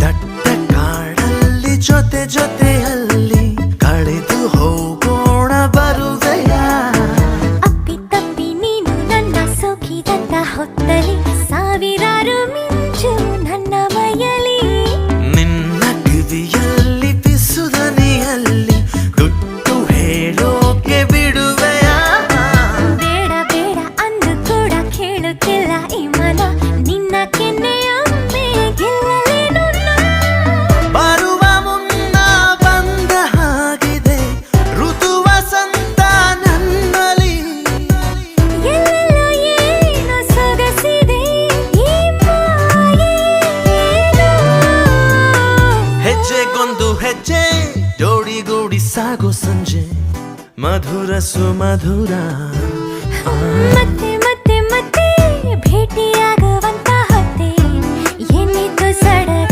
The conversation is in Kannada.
ದಟ್ಟ ಕಾಡಲ್ಲಿ ಜೊತೆ ಜೊತೆಯಲ್ಲಿ ಕಳೆದು ಹೋಗೋಣ ಬರುವೆಯ ಅಪ್ಪಿ ತಪ್ಪಿ ನೀನು ನನ್ನ ಸೋಕಿದಂತ ಹೊತ್ತಲಿ ಸಾವಿರಾರು ಮಿಂಚು ನನ್ನ ಮೈಯಲಿ ನಿನ್ನ ಕಿವಿಯಲ್ಲಿ ಪಿಸುದನಿಯಲ್ಲಿ ಗುಟ್ಟು ಹೇಳೋಕೆ ಬಿಡುವೆಯ ಬೇಡ ಬೇಡ ಅಂದು ಕೂಡ ಕೇಳುತ್ತಿಲ್ಲ ಈ ಮನ ನಿನ್ನ ಕೆನ್ನೆಯೊಮ್ಮೆ ಗೆಲ್ಲಲೇನು ನಾ. ಬರುವ ಮುನ್ನ ಬಂದ ಹಾಗಿದೆ ಋತು ವಸಂತ ನನ್ನಲ್ಲಿ ಎಲ್ಲೆಲ್ಲೋ ಏನೋ ಸೊಗಸಿದೆ ಈ ಮಾಯೇನೋ. ಹೆಜ್ಜೆಗೊಂದು ಹೆಜ್ಜೆ ಜೋಡಿಗೂಡಿ ಸಾಗೋ ಸಂಜೆ ಮಧುರ ಸುಮಧುರ ಮತ್ತೆ